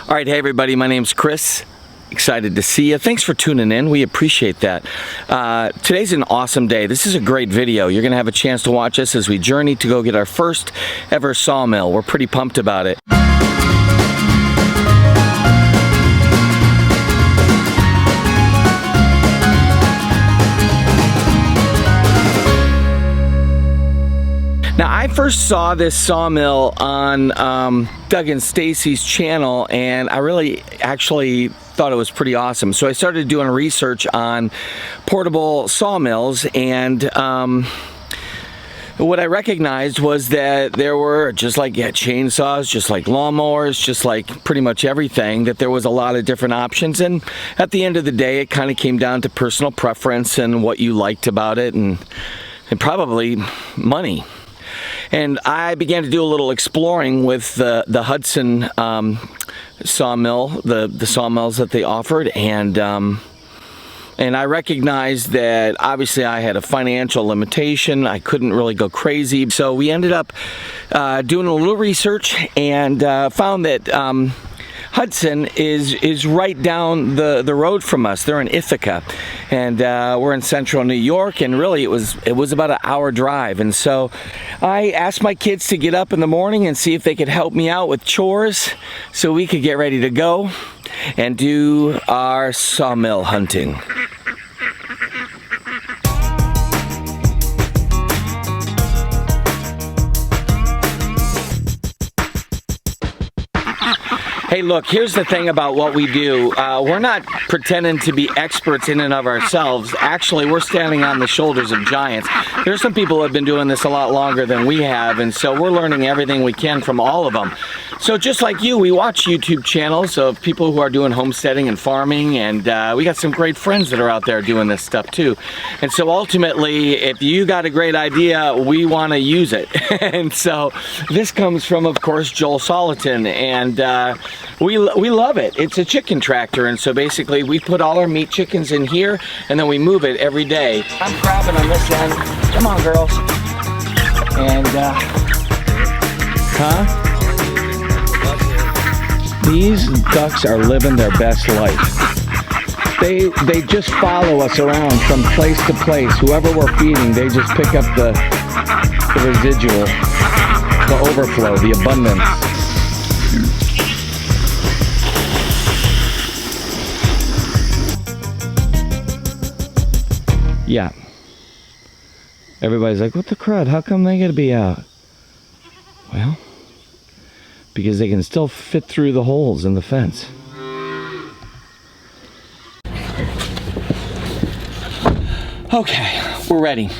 All right, hey everybody, my name's Chris. Excited to see you. Thanks for tuning in. We appreciate that. Today's an awesome day. This is a great video. You're going to have a chance to watch us as we journey to go get our first ever sawmill. We're pretty pumped about it. Now, I first saw this sawmill on Doug and Stacy's channel, and I really actually thought it was pretty awesome. So I started doing research on portable sawmills, and what I recognized was that there were, just like chainsaws, just like lawnmowers, just like pretty much everything, that there was a lot of different options. And at the end of the day, it kind of came down to personal preference and what you liked about it, and probably money. And I began to do a little exploring with the Hud-son sawmill, the sawmills that they offered, and I recognized that obviously I had a financial limitation. I couldn't really go crazy. So we ended up doing a little research and found that Hud-son is right down the road from us. They're in Ithaca, and we're in central New York, and really it was about an hour drive. And so I asked my kids to get up in the morning and see if they could help me out with chores so we could get ready to go and do our sawmill hunting. Hey, look, here's the thing about what we do. We're not pretending to be experts in and of ourselves. Actually, we're standing on the shoulders of giants. There's some people who have been doing this a lot longer than we have, and so we're learning everything we can from all of them. So just like you, we watch YouTube channels of people who are doing homesteading and farming, and we got some great friends that are out there doing this stuff too. And so ultimately, if you got a great idea, we want to use it. And so this comes from, of course, Joel Soliton, and we love it. It's a chicken tractor, and so basically we put all our meat chickens in here, and then we move it every day. I'm grabbing on this end. Come on, girls. And, these ducks are living their best life. They just follow us around from place to place. Whoever we're feeding, they just pick up the residual, the overflow, the abundance. Yeah. Everybody's like, what the crud? How come they gotta be out? Well, because they can still fit through the holes in the fence. Okay, we're ready.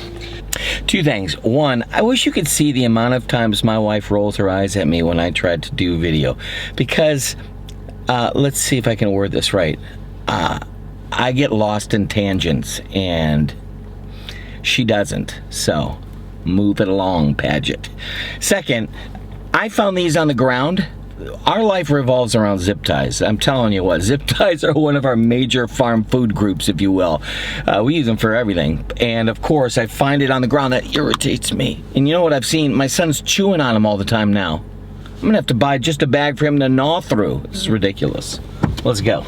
Two things. One, I wish you could see the amount of times my wife rolls her eyes at me when I tried to do video. Because, let's see if I can word this right. I get lost in tangents, and she doesn't. So, move it along, Paget. Second, I found these on the ground. Our life revolves around zip ties. I'm telling you what, zip ties are one of our major farm food groups, if you will. We use them for everything. And of course, I find it on the ground. That irritates me. And you know what I've seen? My son's chewing on them all the time now. I'm gonna have to buy just a bag for him to gnaw through. This is ridiculous. Let's go.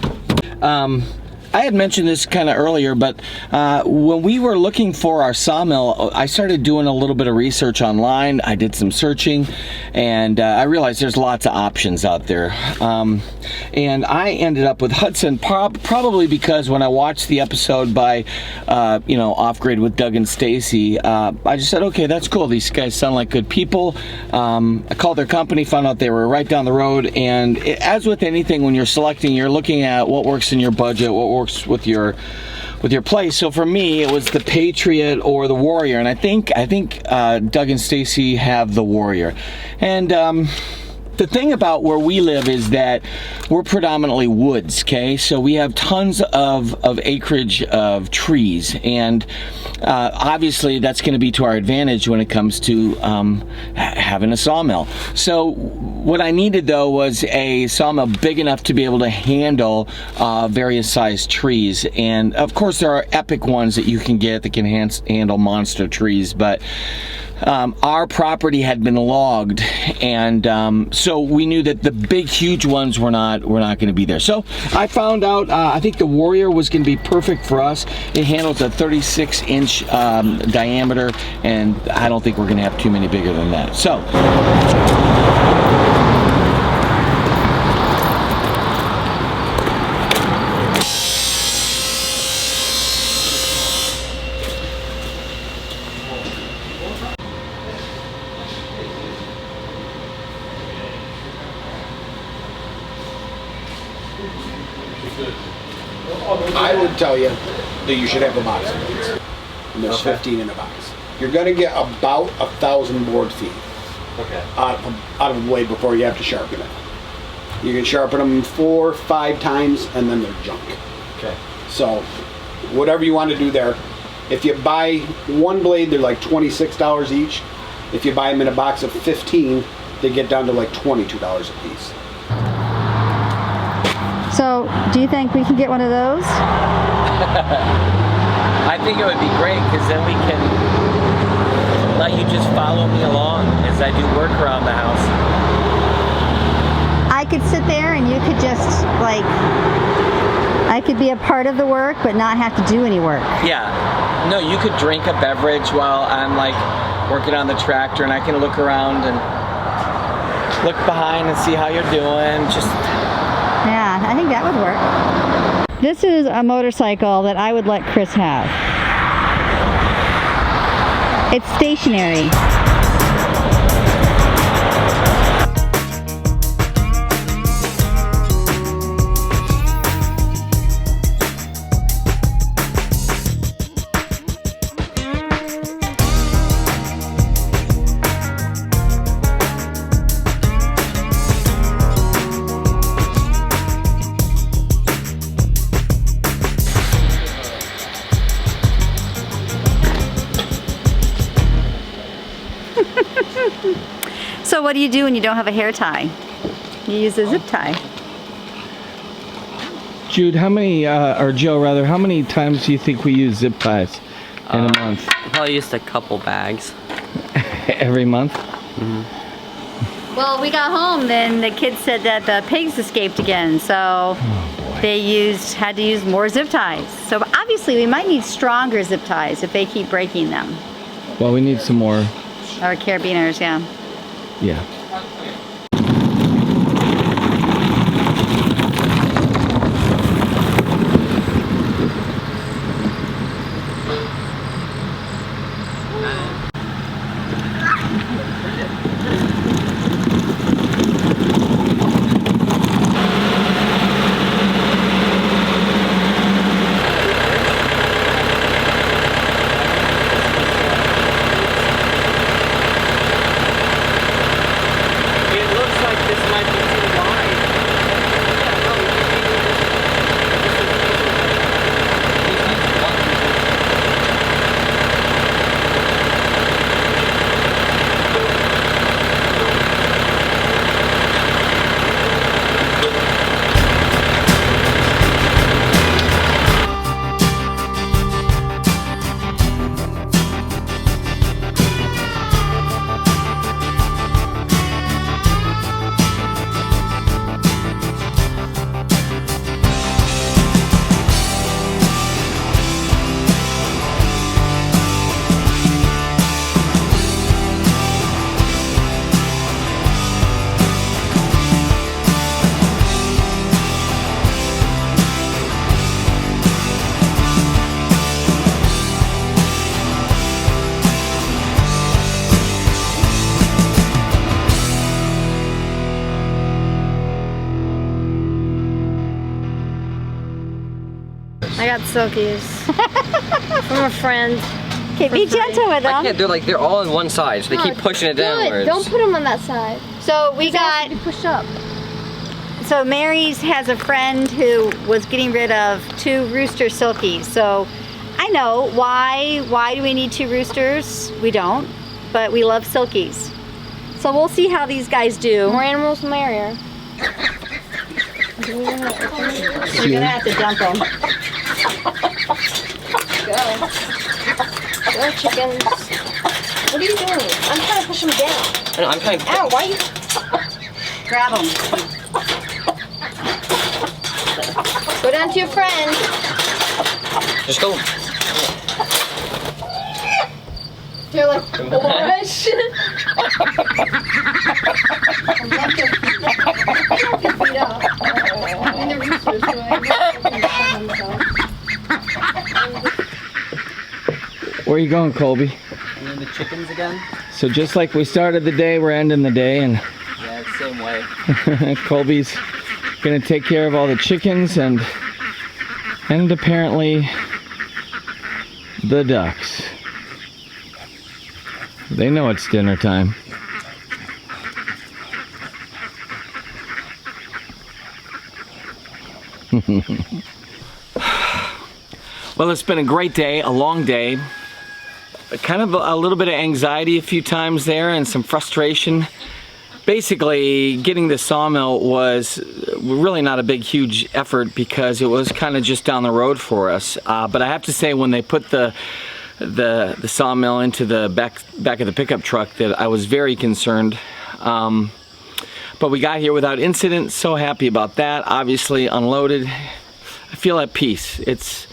I had mentioned this kind of earlier, but when we were looking for our sawmill, I started doing a little bit of research online. I did some searching, and I realized there's lots of options out there. And I ended up with Hud-son, probably because when I watched the episode by, Off Grid with Doug and Stacy, I just said, okay, that's cool. These guys sound like good people. I called their company, found out they were right down the road, and as with anything, when you're selecting, you're looking at what works in your budget, what works with your place. So for me, it was the Patriot or the Warrior, and I think Doug and Stacy have the Warrior. And the thing about where we live is that we're predominantly woods, okay? So we have tons of acreage of trees, and obviously that's going to be to our advantage when it comes to having a sawmill. So what I needed, though, was a sawmill big enough to be able to handle various sized trees. And of course there are epic ones that you can get that can handle monster trees, but our property had been logged, and so we knew that the big, huge ones were not going to be there. So I found out I think the Warrior was going to be perfect for us. It handles a 36-inch diameter, and I don't think we're going to have too many bigger than that. So. I would tell you that you should have a box of these. And there's 15 in a box. You're going to get about 1,000 board feet out of a blade before you have to sharpen it. You can sharpen them 4 or 5 times and then they're junk. Okay. So whatever you want to do there. If you buy one blade, they're like $26 each. If you buy them in a box of 15, they get down to like $22 a piece. So, do you think we can get one of those? I think it would be great, because then we can let you just follow me along as I do work around the house. I could sit there and you could just, like, I could be a part of the work but not have to do any work. Yeah. No, you could drink a beverage while I'm like working on the tractor, and I can look around and look behind and see how you're doing. Just. Yeah, I think that would work. This is a motorcycle that I would let Chris have. It's stationary. So what do you do when you don't have a hair tie? You use a zip tie. Jude, how many, or Joe rather, how many times do you think we use zip ties in a month? Probably just a couple bags. Every month? Mm-hmm. Well, we got home, then the kids said that the pigs escaped again, so they had to use more zip ties. So obviously we might need stronger zip ties if they keep breaking them. Well, we need some more. Or carabiners, yeah. Yeah. I got silkies from a friend. Okay, be gentle with them. I can't. They're all on one side, so they keep pushing it downwards. Don't put them on that side. So we got. They push up. So Mary's has a friend who was getting rid of 2 rooster silkies. So I know why do we need 2 roosters? We don't, but we love silkies. So we'll see how these guys do. More animals, the merrier. You're gonna have to dump them. Go. Go, chickens. What are you doing? I'm trying to push him down. I know, I'm trying to. Ow, why are you? Grab them. Go down to your friend. Just go. You're like, gosh. Where are you going, Colby? And then the chickens again. So just like we started the day, we're ending the day, and Yeah, same way. Colby's gonna take care of all the chickens and apparently the ducks. They know it's dinner time. Well, it's been a great day, a long day. Kind of a little bit of anxiety a few times there and some frustration. Basically, getting the sawmill was really not a big, huge effort because it was kind of just down the road for us. But I have to say, when they put the sawmill into the back of the pickup truck, that I was very concerned. But we got here without incident. So happy about that. Obviously unloaded. I feel at peace. It's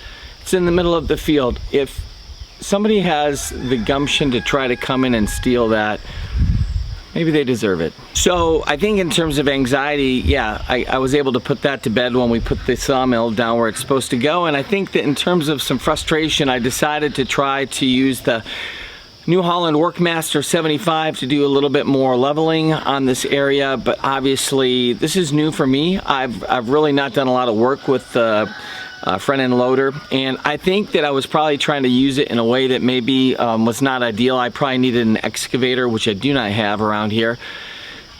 in the middle of the field. If somebody has the gumption to try to come in and steal that, maybe they deserve it. So I think in terms of anxiety, yeah, I was able to put that to bed when we put the sawmill down where it's supposed to go. And I think that in terms of some frustration, I decided to try to use the New Holland Workmaster 75 to do a little bit more leveling on this area. But obviously this is new for me. I've really not done a lot of work with the front end loader, and I think that I was probably trying to use it in a way that maybe was not ideal. I probably needed an excavator, which I do not have around here.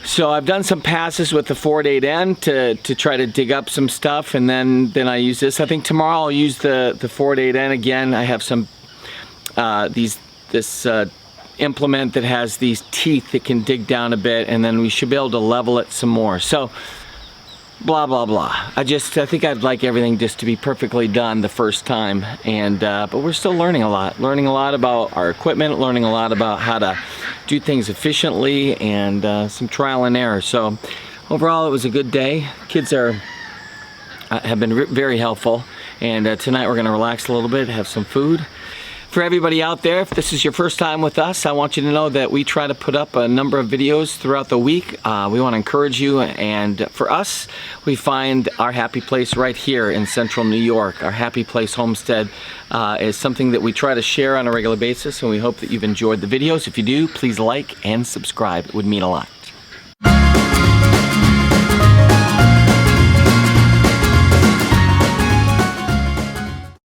So I've done some passes with the 4-8N to try to dig up some stuff, and then I use this. I think tomorrow I'll use the 4-8N again. I have some this implement that has these teeth that can dig down a bit, and then we should be able to level it some more. So blah blah blah. I think I'd like everything just to be perfectly done the first time, and but we're still learning a lot about our equipment, learning a lot about how to do things efficiently, and some trial and error. So overall it was a good day. Kids have been very helpful, and tonight we're going to relax a little bit, have some food. For everybody out there, if this is your first time with us, I want you to know that we try to put up a number of videos throughout the week. We want to encourage you, and for us, we find our happy place right here in central New York. Our happy place Homestead is something that we try to share on a regular basis, and we hope that you've enjoyed the videos. If you do, please like and subscribe. It would mean a lot.